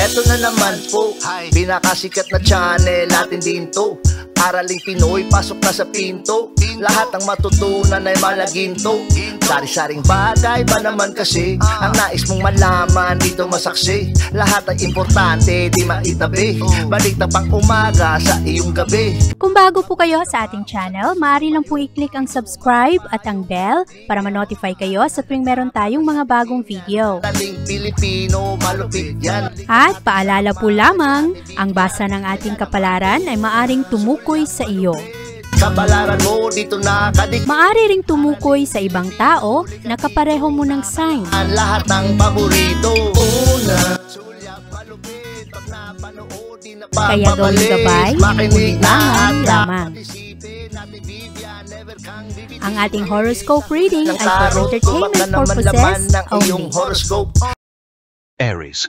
Eto na naman po, pinakasikat na channel natin din to. Araling Pinoy, pasok na sa pinto. Lahat ng matutunan ay malaginto. Sari-saring bagay ba naman kasi ang nais mong malaman dito masaksi. Lahat ay importante, di maitabi. Balik na pang umaga sa iyong gabi. Kung bago po kayo sa ating channel, maaari lang po i-click ang subscribe at ang bell para ma-notify kayo sa tuwing meron tayong mga bagong video. Taling Pilipino, malupit yan. At paalala po lamang, ang basa ng ating kapalaran ay maaring tumukoy sa iyo. Kapalaran mo dito nakadik. Maaari ring tumukoy sa ibang tao na kapareho mo ng sign. Ang lahat ng paborito. Una, sulyap, malupit, pag napanood, di na Kaya gawing gabay, ulitangan lamang. Ang ating horoscope reading ay for entertainment purposes only. Aries.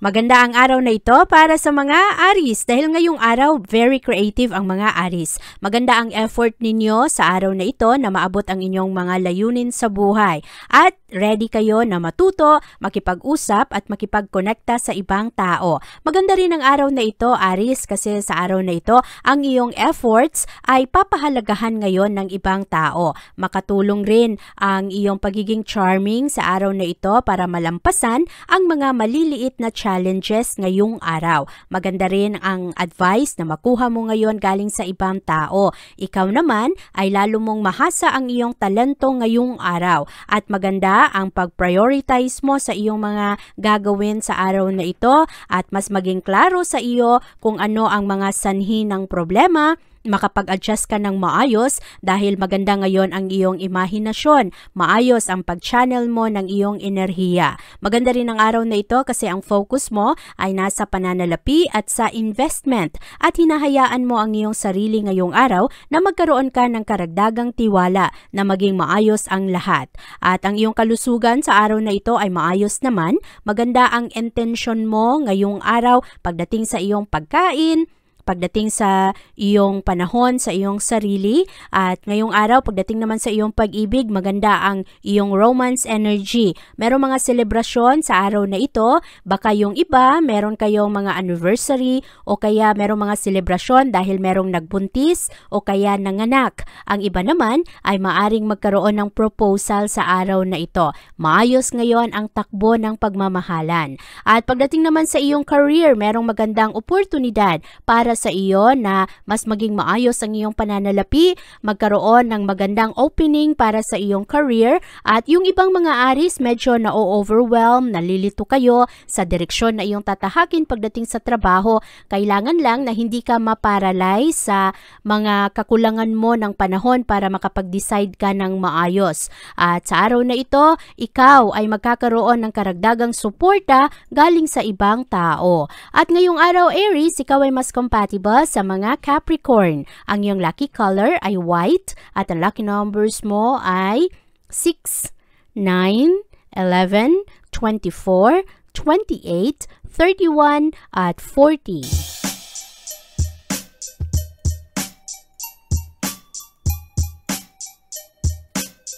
Maganda ang araw na ito para sa mga Aries dahil ngayong araw very creative ang mga Aries. Maganda ang effort ninyo sa araw na ito na maabot ang inyong mga layunin sa buhay. At ready kayo na matuto, makipag-usap at makipag-konekta sa ibang tao. Maganda rin ang araw na ito, Aries, kasi sa araw na ito ang iyong efforts ay papahalagahan ngayon ng ibang tao. Makatulong rin ang iyong pagiging charming sa araw na ito para malampasan ang mga maliliit na challenges ngayong araw. Maganda rin ang advice na makuha mo ngayon galing sa ibang tao. Ikaw naman ay lalo mong mahasa ang iyong talento ngayong araw. At maganda ang pag-prioritize mo sa iyong mga gagawin sa araw na ito at mas maging klaro sa iyo kung ano ang mga sanhi ng problema. Makapag-adjust ka ng maayos dahil maganda ngayon ang iyong imahinasyon. Maayos ang pag-channel mo ng iyong enerhiya. Maganda rin ang araw na ito kasi ang focus mo ay nasa pananalapi at sa investment at hinahayaan mo ang iyong sarili ngayong araw na magkaroon ka ng karagdagang tiwala na maging maayos ang lahat. At ang iyong kalusugan sa araw na ito ay maayos naman. Maganda ang intention mo ngayong araw pagdating sa iyong pagkain, pagdating sa iyong panahon, sa iyong sarili, at ngayong araw, pagdating naman sa iyong pag-ibig, maganda ang iyong romance energy. Merong mga selebrasyon sa araw na ito, baka yung iba, meron kayong mga anniversary, o kaya merong mga selebrasyon dahil merong nagbuntis, o kaya nanganak. Ang iba naman ay maaring magkaroon ng proposal sa araw na ito. Maayos ngayon ang takbo ng pagmamahalan. At pagdating naman sa iyong career, merong magandang oportunidad para sa iyo na mas maging maayos ang iyong pananalapi, magkaroon ng magandang opening para sa iyong career at yung ibang mga Aries medyo na-overwhelm, nalilito kayo sa direksyon na iyong tatahakin pagdating sa trabaho. Kailangan lang na hindi ka maparalyze sa mga kakulangan mo ng panahon para makapag-decide ka ng maayos. At sa araw na ito, ikaw ay magkakaroon ng karagdagang suporta galing sa ibang tao. At ngayong araw, Aries, ikaw ay mas compatible sa mga Capricorn. Ang iyong lucky color ay white at ang lucky numbers mo ay 6, 9, 11, 24, 28, 31 at 40.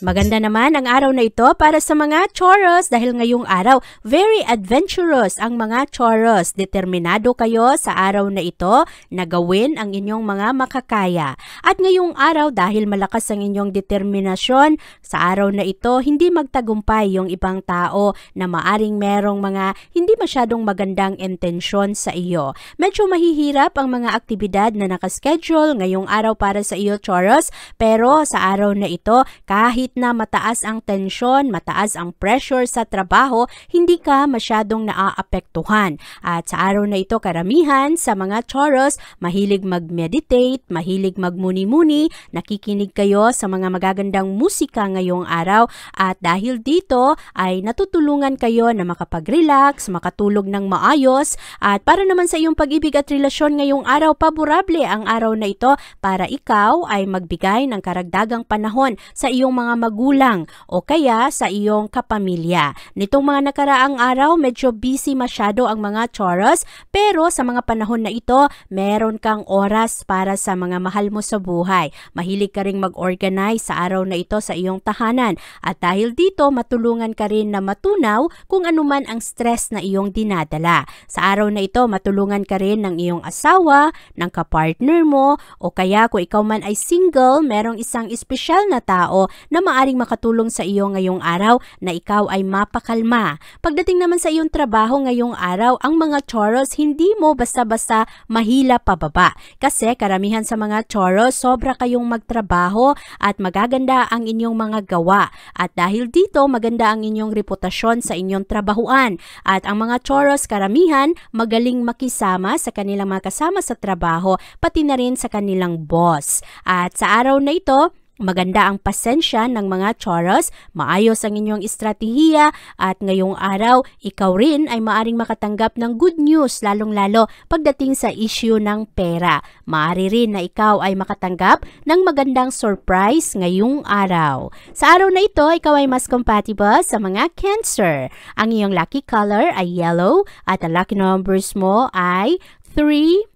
Maganda naman ang araw na ito para sa mga Taurus dahil ngayong araw, very adventurous ang mga Taurus. Determinado kayo sa araw na ito na gawin ang inyong mga makakaya. At ngayong araw, dahil malakas ang inyong determinasyon, sa araw na ito, hindi magtagumpay yung ibang tao na maaring merong mga hindi masyadong magandang intensyon sa iyo. Medyo mahihirap ang mga aktibidad na nakaschedule ngayong araw para sa iyo, Taurus, pero sa araw na ito, kahit na mataas ang tensyon, mataas ang pressure sa trabaho, hindi ka masyadong naaapektuhan. At sa araw na ito, karamihan sa mga Taurus, mahilig mag-meditate, mahilig magmuni-muni, nakikinig kayo sa mga magagandang musika ngayong araw at dahil dito ay natutulungan kayo na makapag-relax, makatulog ng maayos at para naman sa iyong pag-ibig at relasyon ngayong araw, paborable ang araw na ito para ikaw ay magbigay ng karagdagang panahon sa iyong mga mga magulang o kaya sa iyong kapamilya. Nitong mga nakaraang araw, medyo busy masyado ang mga Taurus, pero sa mga panahon na ito, meron kang oras para sa mga mahal mo sa buhay. Mahilig ka ring mag-organize sa araw na ito sa iyong tahanan at dahil dito, matulungan ka rin na matunaw kung anuman ang stress na iyong dinadala. Sa araw na ito, matulungan ka rin ng iyong asawa, ng kapartner mo, o kaya kung ikaw man ay single, merong isang espesyal na tao na maaring makatulong sa iyo ngayong araw na ikaw ay mapakalma. Pagdating naman sa iyong trabaho ngayong araw, ang mga Taurus, hindi mo basta-basta mahila pababa. Kasi karamihan sa mga Taurus, sobra kayong magtrabaho at magaganda ang inyong mga gawa. At dahil dito, maganda ang inyong reputasyon sa inyong trabahuan. At ang mga Taurus, karamihan, magaling makisama sa kanilang mga kasama sa trabaho, pati na rin sa kanilang boss. At sa araw na ito, maganda ang pasensya ng mga Taurus, maayos ang inyong estratehiya at ngayong araw, ikaw rin ay maaring makatanggap ng good news lalong-lalo pagdating sa issue ng pera. Maari rin na ikaw ay makatanggap ng magandang surprise ngayong araw. Sa araw na ito, ikaw ay mas compatible sa mga Cancer. Ang iyong lucky color ay yellow at ang lucky numbers mo ay 3,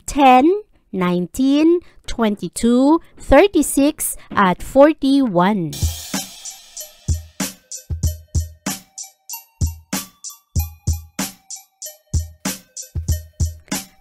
10, 19, 22, 36, at 41.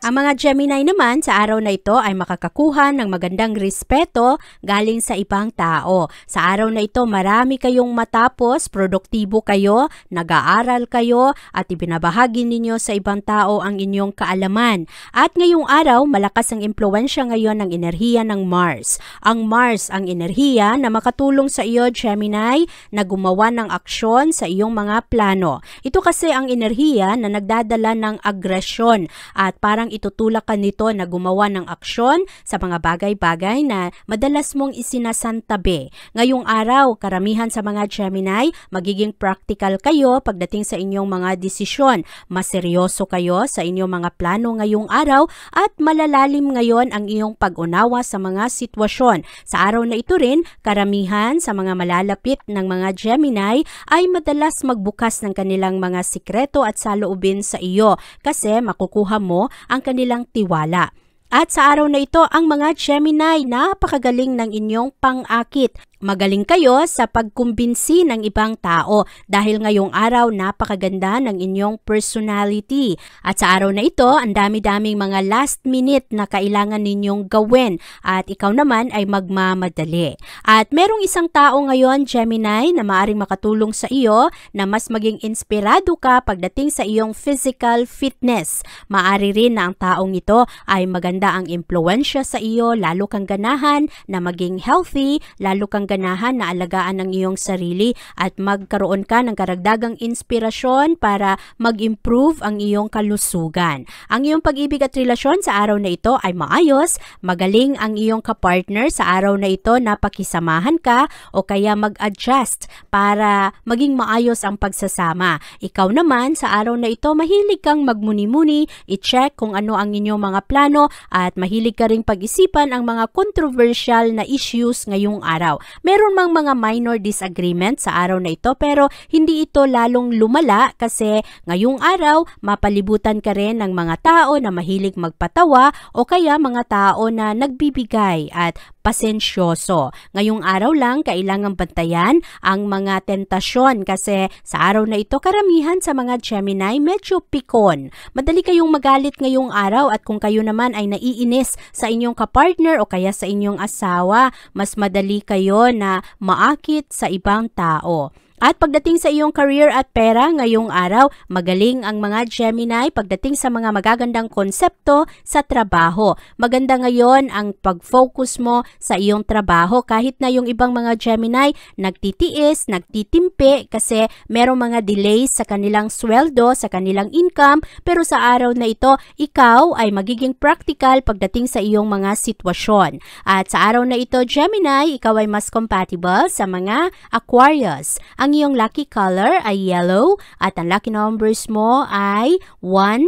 Ang mga Gemini naman sa araw na ito ay makakakuha ng magandang respeto galing sa ibang tao. Sa araw na ito marami kayong matapos, produktibo kayo, nag-aaral kayo at ibinabahagi ninyo sa ibang tao ang inyong kaalaman. At ngayong araw malakas ang impluwensya ngayon ng enerhiya ng Mars. Ang Mars ang enerhiya na makatulong sa iyo Gemini na gumawa ng aksyon sa iyong mga plano. Ito kasi ang enerhiya na nagdadala ng agresyon at parang itutulak ka nito na gumawa ng aksyon sa mga bagay-bagay na madalas mong isinasantabi. Ngayong araw, karamihan sa mga Gemini, magiging practical kayo pagdating sa inyong mga desisyon. Mas seryoso kayo sa inyong mga plano ngayong araw at malalalim ngayon ang iyong pag-unawa sa mga sitwasyon. Sa araw na ito rin, karamihan sa mga malalapit ng mga Gemini ay madalas magbukas ng kanilang mga sikreto at saloobin sa iyo kasi makukuha mo ang kanilang tiwala. At sa araw na ito, ang mga Gemini, napakagaling ng inyong pang-akit. Magaling kayo sa pagkumbinsi ng ibang tao dahil ngayong araw napakaganda ng inyong personality. At sa araw na ito, ang dami-daming mga last minute na kailangan ninyong gawin at ikaw naman ay magmamadali. At merong isang tao ngayon, Gemini, na maaaring makatulong sa iyo na mas maging inspirado ka pagdating sa iyong physical fitness. Maari rin na ang taong ito ay maganda ang impluwensya sa iyo, lalo kang ganahan na maging healthy, lalo kang ganahan na alagaan ang iyong sarili at magkaroon ka ng karagdagang inspirasyon para mag-improve ang iyong kalusugan. Ang iyong pag-ibig at relasyon sa araw na ito ay maayos, magaling ang iyong kapartner sa araw na ito na pakisamahan ka o kaya mag-adjust para maging maayos ang pagsasama. Ikaw naman sa araw na ito mahilig kang magmuni-muni, i-check kung ano ang inyong mga plano at mahilig ka ring pag-isipan ang mga controversial na issues ngayong araw. Meron mang mga minor disagreement sa araw na ito pero hindi ito lalong lumala kasi ngayong araw mapalibutan ka rin ng mga tao na mahilig magpatawa o kaya mga tao na nagbibigay at pasensyoso. Ngayong araw lang kailangang bantayan ang mga tentasyon kasi sa araw na ito karamihan sa mga Gemini medyo pikon. Madali kayong magalit ngayong araw at kung kayo naman ay naiinis sa inyong kapartner o kaya sa inyong asawa, mas madali kayo na maakit sa ibang tao. At pagdating sa iyong career at pera ngayong araw, magaling ang mga Gemini pagdating sa mga magagandang konsepto sa trabaho. Maganda ngayon ang pag-focus mo sa iyong trabaho kahit na yung ibang mga Gemini nagtitiis, nagtitimpi kasi merong mga delays sa kanilang sweldo, sa kanilang income. Pero sa araw na ito, ikaw ay magiging practical pagdating sa iyong mga sitwasyon. At sa araw na ito, Gemini, ikaw ay mas compatible sa mga Aquarius. Ang iyong lucky color ay yellow at ang lucky numbers mo ay 1,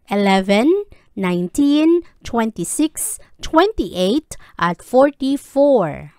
11, 19, 26, 28 at 44.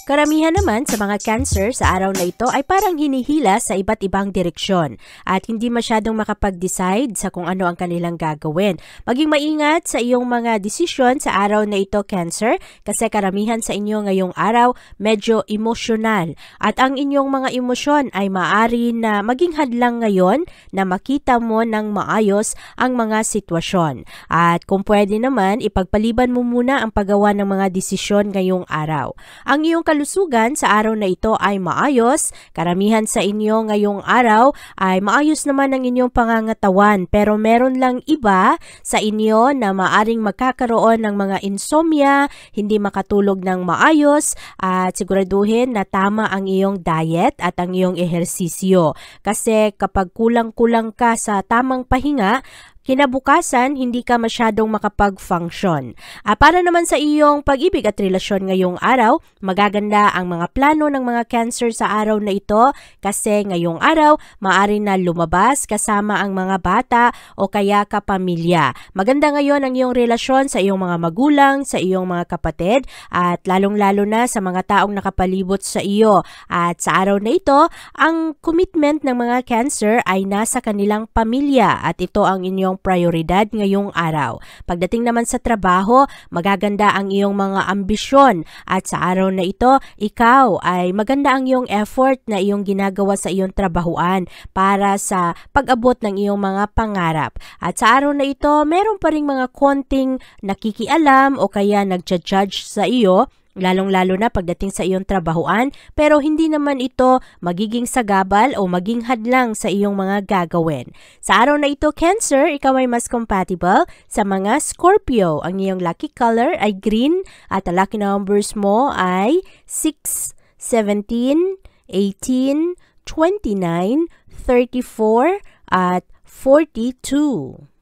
Karamihan naman sa mga Cancer sa araw na ito ay parang hinihila sa iba't ibang direksyon at hindi masyadong makapag-decide sa kung ano ang kanilang gagawin. Maging maingat sa iyong mga desisyon sa araw na ito, Cancer, kasi karamihan sa inyo ngayong araw medyo emosyonal at ang inyong mga emosyon ay maaari na maging hadlang ngayon na makita mo ng maayos ang mga sitwasyon. At kung pwede naman, ipagpaliban mo muna ang paggawa ng mga desisyon ngayong araw. Ang iyong kalusugan sa araw na ito ay maayos. Karamihan sa inyo ngayong araw ay maayos naman ang inyong pangangatawan, pero meron lang iba sa inyo na maaring magkakaroon ng mga insomnia, hindi makatulog ng maayos, at siguraduhin na tama ang iyong diet at ang iyong ehersisyo. Kasi kapag kulang-kulang ka sa tamang pahinga, kinabukasan, hindi ka masyadong makapag-function. Para naman sa iyong pag-ibig at relasyon ngayong araw, magaganda ang mga plano ng mga Cancer sa araw na ito kasi ngayong araw, maaari na lumabas kasama ang mga bata o kaya kapamilya. Maganda ngayon ang iyong relasyon sa iyong mga magulang, sa iyong mga kapatid, at lalong-lalo na sa mga taong nakapalibot sa iyo. At sa araw na ito, ang commitment ng mga Cancer ay nasa kanilang pamilya at ito ang inyong prioridad ngayong araw. Pagdating naman sa trabaho, magaganda ang iyong mga ambisyon at sa araw na ito, ikaw ay maganda ang iyong effort na iyong ginagawa sa iyong trabahuan para sa pag-abot ng iyong mga pangarap. At sa araw na ito, meron pa ring mga konting nakikialam o kaya nagja-judge sa iyo, lalong-lalo na pagdating sa iyong trabahuan, pero hindi naman ito magiging sagabal o maging hadlang sa iyong mga gagawin. Sa araw na ito, Cancer, ikaw ay mas compatible sa mga Scorpio. Ang iyong lucky color ay green at ang lucky numbers mo ay 6, 17, 18, 29, 34, at 42.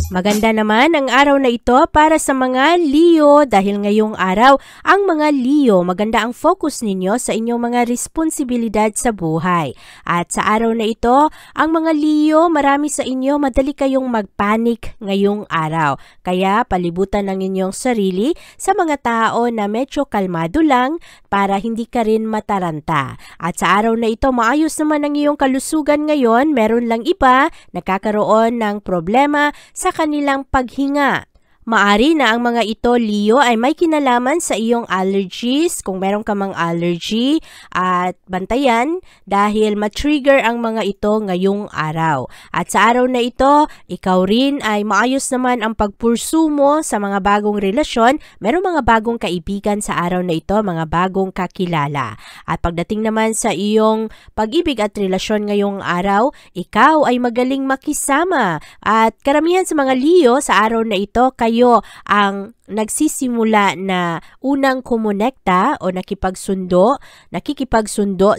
Maganda naman ang araw na ito para sa mga Leo dahil ngayong araw, ang mga Leo, maganda ang focus ninyo sa inyong mga responsibilidad sa buhay. At sa araw na ito, ang mga Leo, marami sa inyo madali kayong magpanik ngayong araw. Kaya palibutan ng inyong sarili sa mga tao na medyo kalmado lang para hindi ka rin mataranta. At sa araw na ito, maayos naman ang iyong kalusugan ngayon. Meron lang iba nakakaroon ng problema sa kanilang paghinga. Maari na ang mga ito, Leo, ay may kinalaman sa iyong allergies, kung meron ka mang allergy, at bantayan dahil matrigger ang mga ito ngayong araw. At sa araw na ito, ikaw rin ay maayos naman ang pagpursu mo sa mga bagong relasyon. Meron mga bagong kaibigan sa araw na ito, mga bagong kakilala. At pagdating naman sa iyong pag-ibig at relasyon ngayong araw, ikaw ay magaling makisama. At karamihan sa mga Leo sa araw na ito, kayo ang nagsisimula na unang kumonekta o nakikipagsundo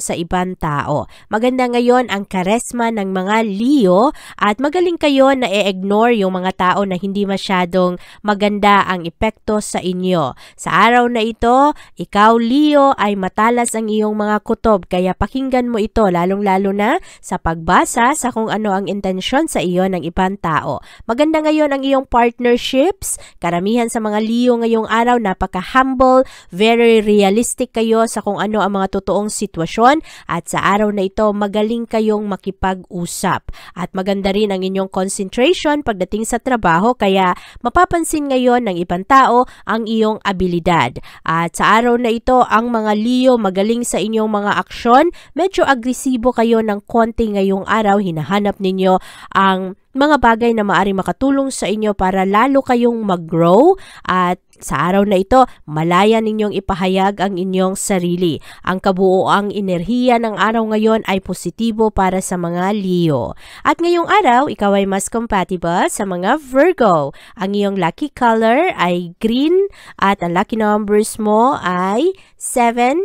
sa ibang tao. Maganda ngayon ang karesma ng mga Leo at magaling kayo na i-ignore yung mga tao na hindi masyadong maganda ang epekto sa inyo. Sa araw na ito, ikaw Leo ay matalas ang iyong mga kutob kaya pakinggan mo ito lalong-lalo na sa pagbasa sa kung ano ang intensyon sa iyo ng ibang tao. Maganda ngayon ang iyong partnerships. Karamihan sa mga Leo ngayong araw, napaka-humble, very realistic kayo sa kung ano ang mga totoong sitwasyon at sa araw na ito, magaling kayong makipag-usap. At maganda rin ang inyong concentration pagdating sa trabaho kaya mapapansin ngayon ng ibang tao ang iyong abilidad. At sa araw na ito, ang mga Leo magaling sa inyong mga aksyon, medyo agresibo kayo ng konti ngayong araw, hinahanap ninyo ang mga bagay na maaari makatulong sa inyo para lalo kayong mag-grow at sa araw na ito, malaya ninyong ipahayag ang inyong sarili. Ang kabuoang enerhiya ng araw ngayon ay positibo para sa mga Leo. At ngayong araw, ikaw ay mas compatible sa mga Virgo. Ang iyong lucky color ay green at ang lucky numbers mo ay 7,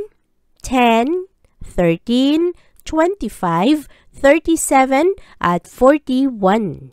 10, 13, 25, 37 at 41.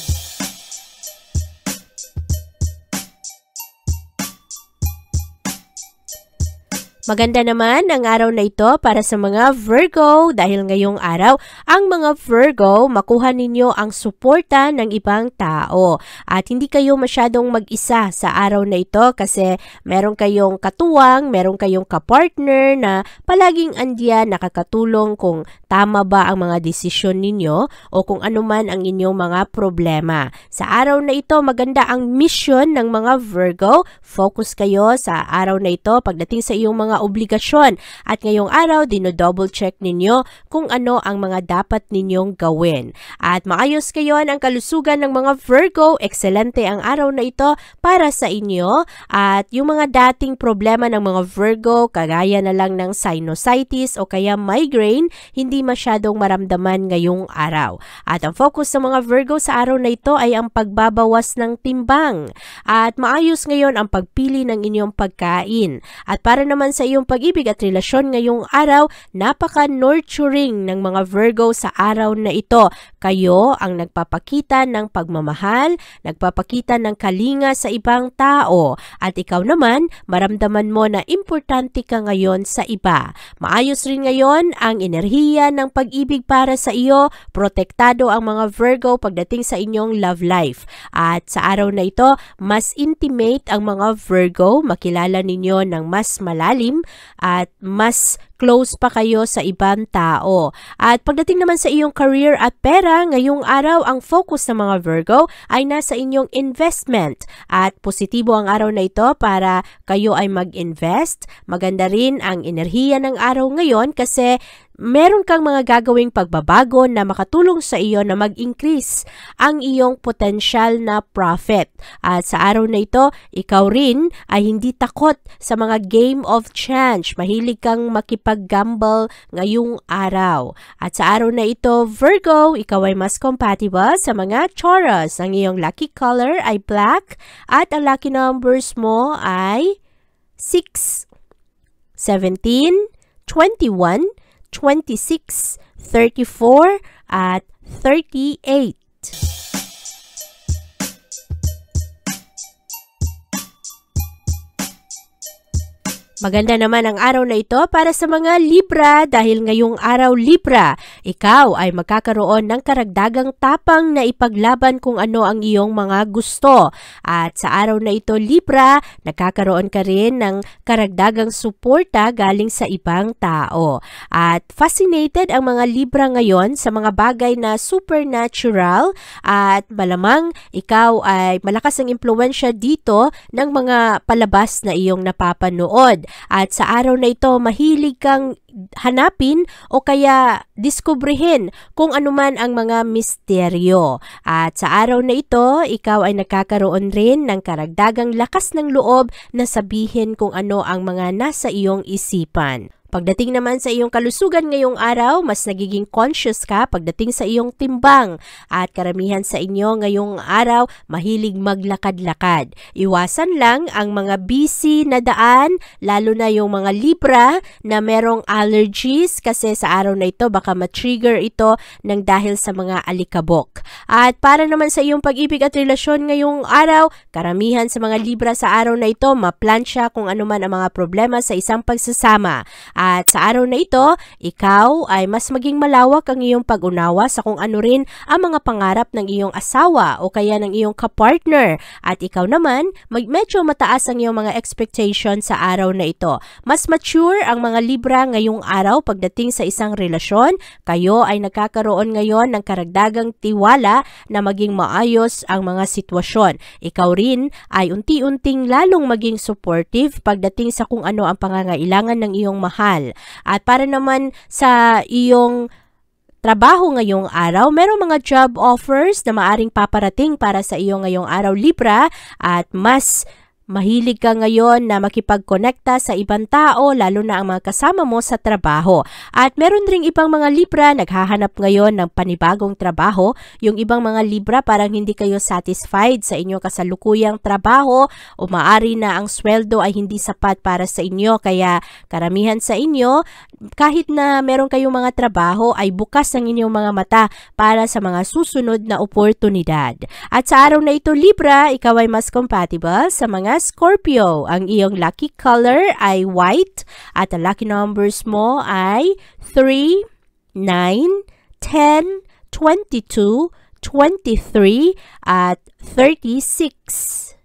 Maganda naman ang araw na ito para sa mga Virgo dahil ngayong araw ang mga Virgo makuha ninyo ang suporta ng ibang tao at hindi kayo masyadong mag-isa sa araw na ito kasi meron kayong katuwang, meron kayong kapartner na palaging andiyan nakakatulong kung tama ba ang mga desisyon ninyo o kung ano man ang inyong mga problema. Sa araw na ito maganda ang mission ng mga Virgo. Focus kayo sa araw na ito pagdating sa iyong mga obligasyon at ngayong araw dino-double check ninyo kung ano ang mga dapat ninyong gawin. At maayos kayo ang kalusugan ng mga Virgo, excelente ang araw na ito para sa inyo at yung mga dating problema ng mga Virgo kagaya na lang ng sinusitis o kaya migraine, hindi masyadong maramdaman ngayong araw. At ang focus ng mga Virgo sa araw na ito ay ang pagbabawas ng timbang at maayos ngayon ang pagpili ng inyong pagkain. At para naman sa iyong pag-ibig at relasyon ngayong araw, napaka-nurturing ng mga Virgo sa araw na ito. Kayo ang nagpapakita ng pagmamahal, nagpapakita ng kalinga sa ibang tao. At ikaw naman, maramdaman mo na importante ka ngayon sa iba. Maayos rin ngayon ang enerhiya ng pag-ibig para sa iyo. Protektado ang mga Virgo pagdating sa inyong love life. At sa araw na ito, mas intimate ang mga Virgo. Makilala ninyo ng mas malalim at mas close pa kayo sa ibang tao. At pagdating naman sa iyong career at pera, ngayong araw ang focus ng mga Virgo ay nasa inyong investment. At positibo ang araw na ito para kayo ay mag-invest. Maganda rin ang enerhiya ng araw ngayon kasi meron kang mga gagawing pagbabago na makatulong sa iyo na mag-increase ang iyong potensyal na profit. At sa araw na ito, ikaw rin ay hindi takot sa mga game of chance. Mahilig kang makipag-gamble ngayong araw. At sa araw na ito, Virgo, ikaw ay mas compatible sa mga Taurus. Ang iyong lucky color ay black at ang lucky numbers mo ay 6, 17, 21, 26, 34, at 38. Maganda naman ang araw na ito para sa mga Libra dahil ngayong araw Libra, ikaw ay magkakaroon ng karagdagang tapang na ipaglaban kung ano ang iyong mga gusto. At sa araw na ito Libra, nagkakaroon ka rin ng karagdagang suporta galing sa ibang tao. At fascinated ang mga Libra ngayon sa mga bagay na supernatural at malamang ikaw ay malakas ang impluwensya dito ng mga palabas na iyong napapanood. At sa araw na ito, mahilig kang hanapin o kaya diskubrihin kung anuman ang mga misteryo. At sa araw na ito, ikaw ay nakakaroon rin ng karagdagang lakas ng loob na sabihin kung ano ang mga nasa iyong isipan. Pagdating naman sa iyong kalusugan ngayong araw, mas nagiging conscious ka pagdating sa iyong timbang. At karamihan sa inyo ngayong araw, mahilig maglakad-lakad. Iwasan lang ang mga busy na daan, lalo na yung mga Libra na merong allergies kasi sa araw na ito baka ma-trigger ito ng dahil sa mga alikabok. At para naman sa iyong pag-ibig at relasyon ngayong araw, karamihan sa mga Libra sa araw na ito, maplansya kung ano man ang mga problema sa isang pagsasama. At sa araw na ito, ikaw ay mas maging malawak ang iyong pag-unawa sa kung ano rin ang mga pangarap ng iyong asawa o kaya ng iyong kapartner. At ikaw naman, medyo mataas ang iyong mga expectation sa araw na ito. Mas mature ang mga Libra ngayong araw pagdating sa isang relasyon. Kayo ay nagkakaroon ngayon ng karagdagang tiwala na maging maayos ang mga sitwasyon. Ikaw rin ay unti-unting lalong maging supportive pagdating sa kung ano ang pangangailangan ng iyong mahal. At para naman sa iyong trabaho ngayong araw, merong mga job offers na maaring paparating para sa iyo ngayong araw Libra at mas mahilig ka ngayon na makipagkonekta sa ibang tao, lalo na ang mga kasama mo sa trabaho. At meron ring ibang mga Libra naghahanap ngayon ng panibagong trabaho. Yung ibang mga Libra parang hindi kayo satisfied sa inyong kasalukuyang trabaho o maari na ang sweldo ay hindi sapat para sa inyo. Kaya karamihan sa inyo, kahit na meron kayong mga trabaho, ay bukas ang inyong mga mata para sa mga susunod na oportunidad. At sa araw na ito Libra, ikaw ay mas compatible sa mga mga Scorpio. Ang iyong lucky color ay white at ang lucky numbers mo ay 3, 9, 10, 22, 23 at 36.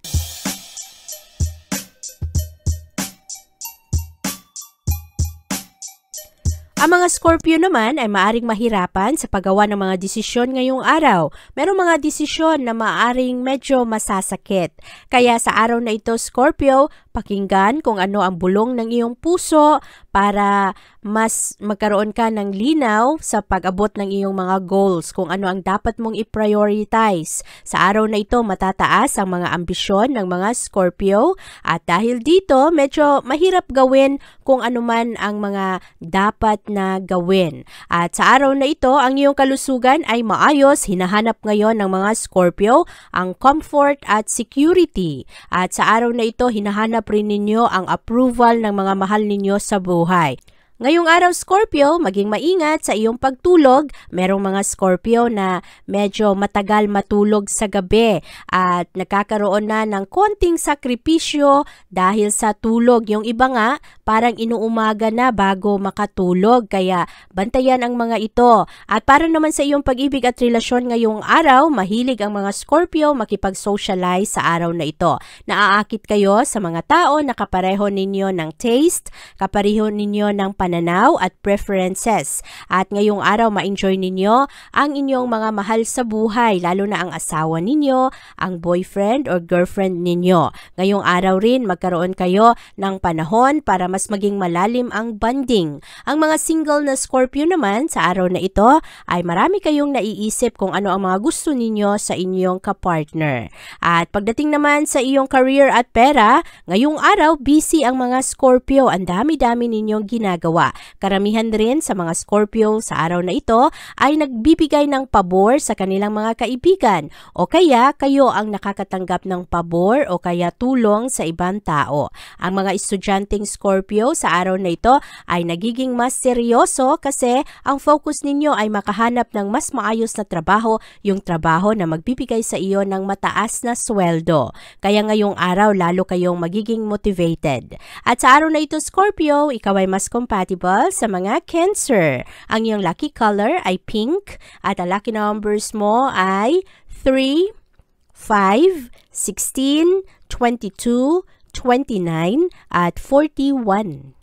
Ang mga Scorpio naman ay maaring mahirapan sa paggawa ng mga desisyon ngayong araw. Merong mga desisyon na maaring medyo masasakit. Kaya sa araw na ito, Scorpio, pakinggan kung ano ang bulong ng iyong puso para mas magkaroon ka ng linaw sa pag-abot ng iyong mga goals, kung ano ang dapat mong i-prioritize. Sa araw na ito, matataas ang mga ambisyon ng mga Scorpio at dahil dito, medyo mahirap gawin kung ano man ang mga dapat na gawin. At sa araw na ito, ang iyong kalusugan ay maayos. Hinahanap ngayon ng mga Scorpio ang comfort at security. At sa araw na ito, hinahanap rin ninyo ang approval ng mga mahal ninyo sa buhay. Ngayong araw, Scorpio, maging maingat sa iyong pagtulog. Merong mga Scorpio na medyo matagal matulog sa gabi at nagkakaroon na ng konting sakripisyo dahil sa tulog. Yung iba nga, parang inuumaga na bago makatulog. Kaya bantayan ang mga ito. At para naman sa iyong pag-ibig at relasyon ngayong araw, mahilig ang mga Scorpio makipag-socialize sa araw na ito. Naaakit kayo sa mga tao na kapareho ninyo ng taste, kapareho ninyo ng pananaw at preferences. At ngayong araw, ma-enjoy ninyo ang inyong mga mahal sa buhay, lalo na ang asawa ninyo, ang boyfriend or girlfriend ninyo. Ngayong araw rin, magkaroon kayo ng panahon para mas maging malalim ang bonding. Ang mga single na Scorpio naman, sa araw na ito, ay marami kayong naiisip kung ano ang mga gusto ninyo sa inyong kapartner. At pagdating naman sa iyong career at pera, ngayong araw, busy ang mga Scorpio. Ang dami-dami ninyong ginagawa. Karamihan rin sa mga Scorpio sa araw na ito ay nagbibigay ng pabor sa kanilang mga kaibigan o kaya kayo ang nakakatanggap ng pabor o kaya tulong sa ibang tao. Ang mga estudyanteng Scorpio sa araw na ito ay nagiging mas seryoso kasi ang focus ninyo ay makahanap ng mas maayos na trabaho, yung trabaho na magbibigay sa iyo ng mataas na sweldo. Kaya ngayong araw lalo kayong magiging motivated. At sa araw na ito, Scorpio, ikaw ay mas compatible sa mga Cancer. Ang iyong lucky color ay pink at ang lucky numbers mo ay 3, 5, 16, 22, 29 at 41.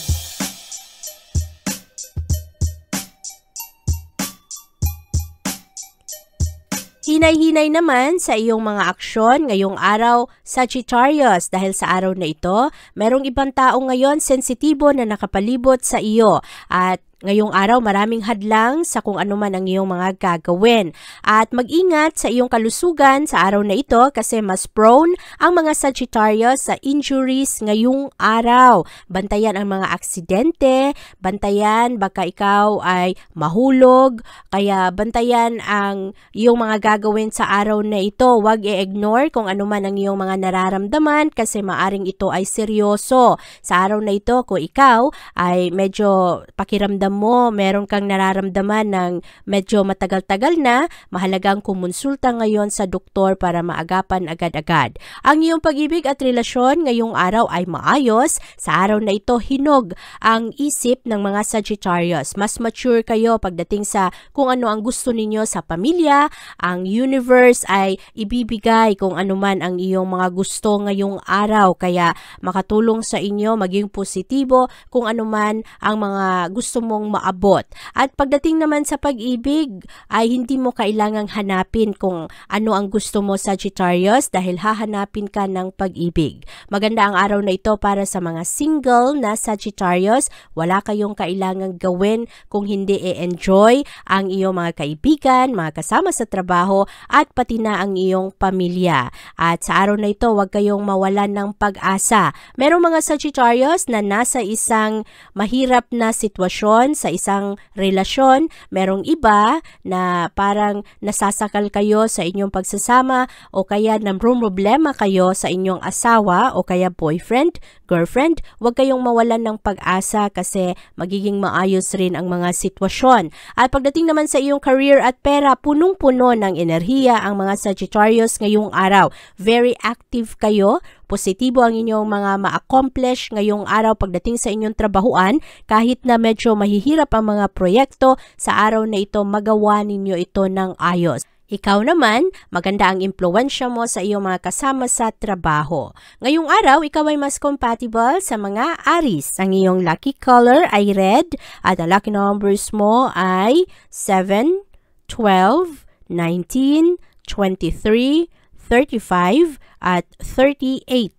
Hinay-hinay naman sa iyong mga aksyon ngayong araw, Sagittarius. Dahil sa araw na ito, merong ibang tao ngayon sensitibo na nakapalibot sa iyo at ngayong araw, maraming hadlang sa kung ano man ang iyong mga gagawin. At mag-ingat sa iyong kalusugan sa araw na ito kasi mas prone ang mga Sagittarius sa injuries ngayong araw. Bantayan ang mga aksidente, bantayan baka ikaw ay mahulog, kaya bantayan ang iyong mga gagawin sa araw na ito. Huwag i-ignore kung ano man ang iyong mga nararamdaman kasi maaring ito ay seryoso. Sa araw na ito, kung ikaw ay medyo pakiramdam mo, meron kang nararamdaman ng medyo matagal-tagal na, mahalagang kumonsulta ngayon sa doktor para maagapan agad-agad. Ang iyong pag-ibig at relasyon ngayong araw ay maayos. Sa araw na ito, hinog ang isip ng mga Sagittarius. Mas mature kayo pagdating sa kung ano ang gusto ninyo sa pamilya. Ang universe ay ibibigay kung ano man ang iyong mga gusto ngayong araw. Kaya makatulong sa inyo maging positibo kung ano man ang mga gusto mong maabot. At pagdating naman sa pag-ibig, ay hindi mo kailangang hanapin kung ano ang gusto mo, Sagittarius, dahil hahanapin ka ng pag-ibig. Maganda ang araw na ito para sa mga single na Sagittarius. Wala kayong kailangang gawin kung hindi i-enjoy ang iyong mga kaibigan, mga kasama sa trabaho, at pati na ang iyong pamilya. At sa araw na ito, huwag kayong mawalan ng pag-asa. Merong mga Sagittarius na nasa isang mahirap na sitwasyon, sa isang relasyon. Merong iba na parang nasasakal kayo sa inyong pagsasama o kaya namrumroblema kayo sa inyong asawa o kaya boyfriend, girlfriend. Huwag kayong mawalan ng pag-asa kasi magiging maayos rin ang mga sitwasyon. At pagdating naman sa iyong career at pera, punong-puno ng enerhiya ang mga Sagittarius ngayong araw. Very active kayo. positibo ang inyong mga ma-accomplish ngayong araw pagdating sa inyong trabahuan. Kahit na medyo mahihirap ang mga proyekto, sa araw na ito magawa ninyo ito ng ayos. Ikaw naman, maganda ang impluwensya mo sa iyong mga kasama sa trabaho. Ngayong araw, ikaw ay mas compatible sa mga Aries. Ang iyong lucky color ay red at ang lucky numbers mo ay 7, 12, 19, 23, 35 at 38.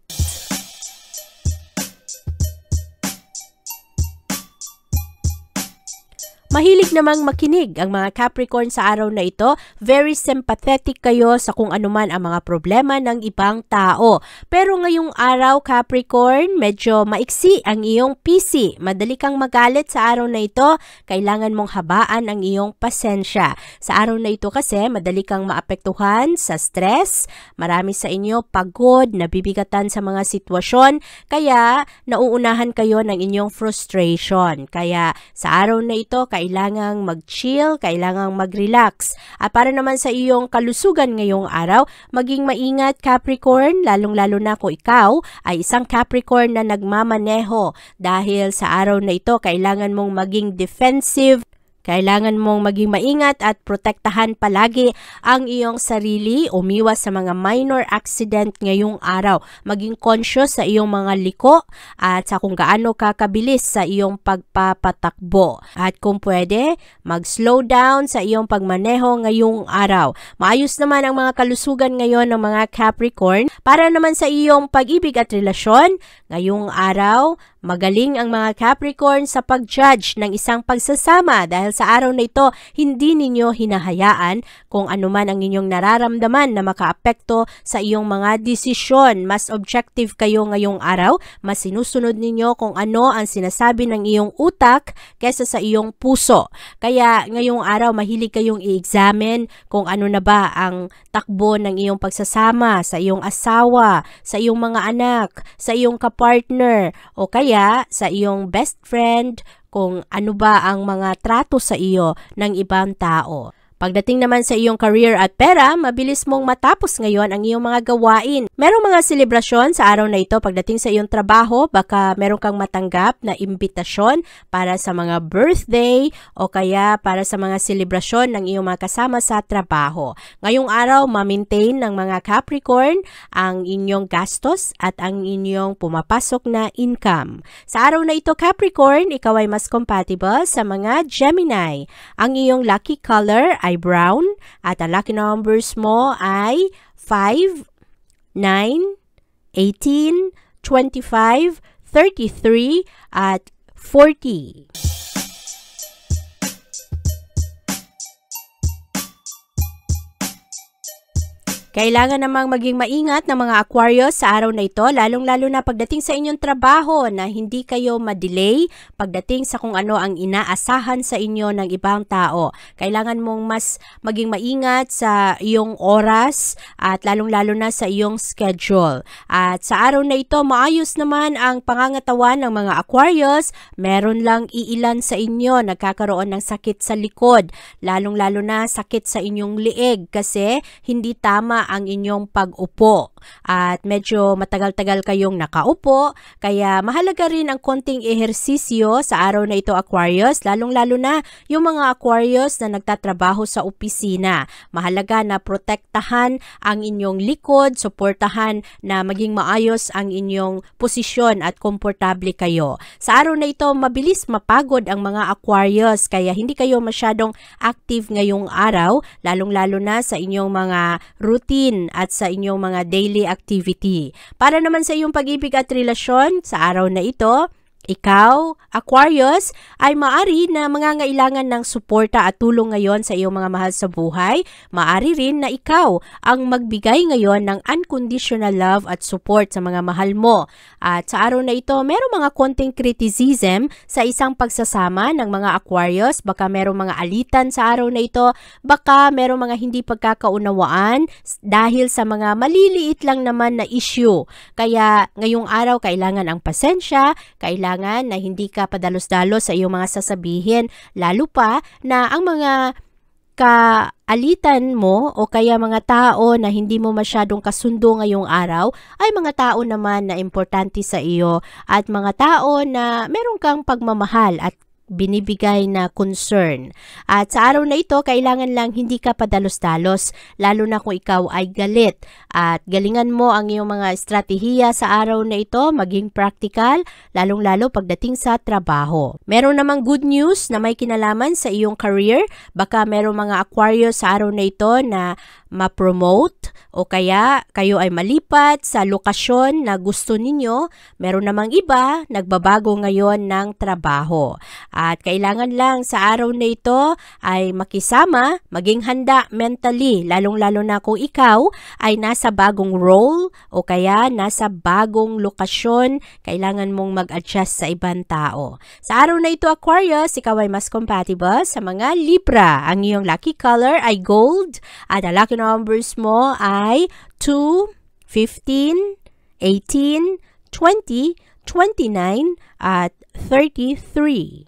Mahilig namang makinig ang mga Capricorn sa araw na ito. Very sympathetic kayo sa kung anuman ang mga problema ng ibang tao. Pero ngayong araw, Capricorn, medyo maiksi ang iyong PC. Madali kang magalit sa araw na ito. Kailangan mong habaan ang iyong pasensya. Sa araw na ito kasi, madali kang maapektuhan sa stress. Marami sa inyo pagod, nabibigatan sa mga sitwasyon. Kaya, nauunahan kayo ng inyong frustration. Kaya, sa araw na ito, kailangang mag-chill, kailangang mag-relax. At para naman sa iyong kalusugan ngayong araw, maging maingat Capricorn, lalong-lalo na kung ikaw ay isang Capricorn na nagmamaneho. Dahil sa araw na ito, kailangan mong maging defensive. Kailangan mong maging maingat at protektahan palagi ang iyong sarili, umiwas sa mga minor accident ngayong araw. Maging conscious sa iyong mga liko at sa kung gaano ka kabilis sa iyong pagpapatakbo. At kung pwede, mag-slow down sa iyong pagmaneho ngayong araw. Maayos naman ang mga kalusugan ngayon ng mga Capricorn. Para naman sa iyong pag-ibig at relasyon, ngayong araw, magaling ang mga Capricorn sa pag-judge ng isang pagsasama dahil sa araw na ito, hindi ninyo hinahayaan kung anuman ang inyong nararamdaman na makaapekto sa iyong mga desisyon. Mas objective kayo ngayong araw, mas sinusunod ninyo kung ano ang sinasabi ng iyong utak kesa sa iyong puso. Kaya ngayong araw, mahilig kayong i-examine kung ano na ba ang takbo ng iyong pagsasama sa iyong asawa, sa iyong mga anak, sa iyong kapartner, o kaya sa iyong best friend, kung ano ba ang mga trato sa iyo ng ibang tao. Pagdating naman sa iyong career at pera, mabilis mong matapos ngayon ang iyong mga gawain. Merong mga selebrasyon sa araw na ito pagdating sa iyong trabaho, baka meron kang matanggap na imbitasyon para sa mga birthday o kaya para sa mga selebrasyon ng iyong mga kasama sa trabaho. Ngayong araw, ma-maintain ng mga Capricorn ang inyong gastos at ang inyong pumapasok na income. Sa araw na ito, Capricorn, ikaw ay mas compatible sa mga Gemini. Ang iyong lucky color ay brown at ang lucky numbers mo ay 5, 9, 18, 25, 33 at 40. Kailangan namang maging maingat ng mga Aquarius sa araw na ito, lalong-lalo na pagdating sa inyong trabaho na hindi kayo ma-delay pagdating sa kung ano ang inaasahan sa inyo ng ibang tao. Kailangan mong mas maging maingat sa iyong oras at lalong-lalo na sa iyong schedule. At sa araw na ito, maayos naman ang pangangatawan ng mga Aquarius. Meron lang iilan sa inyo nagkakaroon ng sakit sa likod, lalong-lalo na sakit sa inyong liig kasi hindi tama ang inyong pag-upo at medyo matagal-tagal kayong nakaupo, kaya mahalaga rin ang konting ehersisyo sa araw na ito Aquarius, lalong-lalo na yung mga Aquarius na nagtatrabaho sa opisina. Mahalaga na protektahan ang inyong likod, suportahan na maging maayos ang inyong posisyon at komportable kayo. Sa araw na ito, mabilis mapagod ang mga Aquarius, kaya hindi kayo masyadong active ngayong araw, lalong-lalo na sa inyong mga routine at sa inyong mga daily activity. Para naman sa iyong pag-ibig at relasyon, sa araw na ito, ikaw, Aquarius, ay maari na mangangailangan ng suporta at tulong ngayon sa iyong mga mahal sa buhay. Maari rin na ikaw ang magbigay ngayon ng unconditional love at support sa mga mahal mo. At sa araw na ito, merong mga konting criticism sa isang pagsasama ng mga Aquarius. Baka merong mga alitan sa araw na ito. Baka merong mga hindi pagkakaunawaan dahil sa mga maliliit lang naman na issue. Kaya ngayong araw, kailangan ang pasensya, kailangan na hindi ka padalos-dalos sa iyong mga sasabihin, lalo pa na ang mga kaalitan mo o kaya mga tao na hindi mo masyadong kasundo ngayong araw ay mga tao naman na importante sa iyo at mga tao na meron kang pagmamahal at binibigay na concern. At sa araw na ito, kailangan lang hindi ka padalos-dalos, lalo na kung ikaw ay galit. At galingan mo ang iyong mga estratehiya sa araw na ito, maging practical, lalong-lalo pagdating sa trabaho. Meron namang good news na may kinalaman sa iyong career. Baka meron mga Aquarius sa araw na ito na ma-promote o kaya kayo ay malipat sa lokasyon na gusto ninyo. Meron namang iba, nagbabago ngayon ng trabaho. At kailangan lang sa araw na ito ay makisama, maging handa mentally, lalong-lalo na kung ikaw ay nasa bagong role o kaya nasa bagong lokasyon, kailangan mong mag-adjust sa ibang tao. Sa araw na ito, Aquarius, ikaw ay mas compatible sa mga Libra. Ang iyong lucky color ay gold at ang lucky numbers mo ay 2, 15, 18, 20, 29 at 33.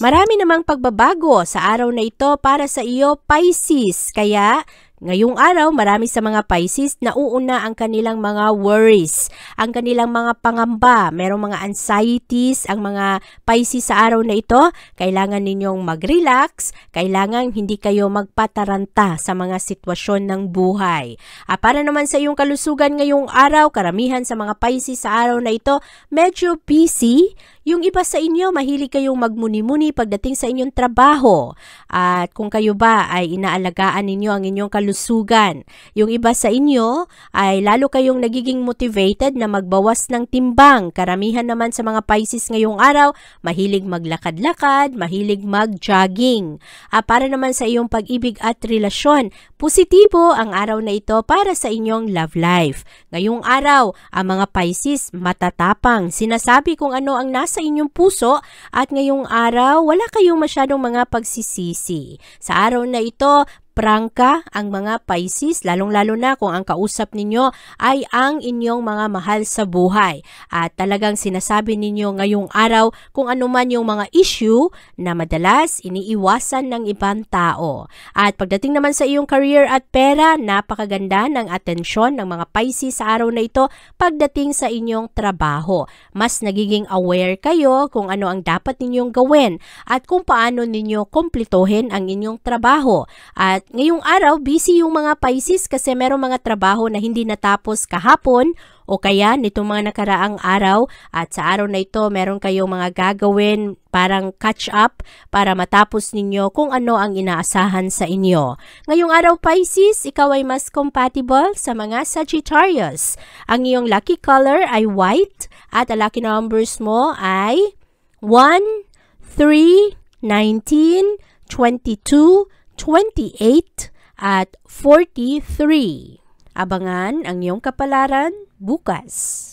Marami namang pagbabago sa araw na ito para sa iyo, Pisces. Kaya ngayong araw, marami sa mga Pisces na uuna ang kanilang mga worries, ang kanilang mga pangamba, merong mga anxieties, ang mga Pisces sa araw na ito. Kailangan ninyong mag-relax, kailangan hindi kayo magpataranta sa mga sitwasyon ng buhay. Para naman sa iyong kalusugan ngayong araw, karamihan sa mga Pisces sa araw na ito, medyo busy. Yung iba sa inyo, mahilig kayong magmuni-muni pagdating sa inyong trabaho. At kung kayo ba ay inaalagaan ninyo ang inyong kalusugan. Yung iba sa inyo ay lalo kayong nagiging motivated na magbawas ng timbang. Karamihan naman sa mga Pisces ngayong araw, mahilig maglakad-lakad, mahilig mag-jogging. Para naman sa iyong pag-ibig at relasyon, positibo ang araw na ito para sa inyong love life. Ngayong araw, ang mga Pisces matatapang. Sinasabi kung ano ang nasa inyong puso at ngayong araw, wala kayong masyadong mga pagsisisi. Sa araw na ito, prangka ang mga Pisces, lalong-lalo na kung ang kausap ninyo ay ang inyong mga mahal sa buhay. At talagang sinasabi ninyo ngayong araw kung ano man yung mga issue na madalas iniiwasan ng ibang tao. At pagdating naman sa iyong career at pera, napakaganda ng atensyon ng mga Pisces sa araw na ito pagdating sa inyong trabaho. Mas nagiging aware kayo kung ano ang dapat ninyong gawin at kung paano ninyo kumplituhin ang inyong trabaho. At ngayong araw, busy yung mga Pisces kasi merong mga trabaho na hindi natapos kahapon o kaya nitong mga nakaraang araw. At sa araw na ito, meron kayong mga gagawin parang catch up para matapos ninyo kung ano ang inaasahan sa inyo. Ngayong araw, Pisces, ikaw ay mas compatible sa mga Sagittarius. Ang iyong lucky color ay white at ang lucky numbers mo ay 1, 3, 19, 22, 28 at 43. Abangan ang iyong kapalaran bukas.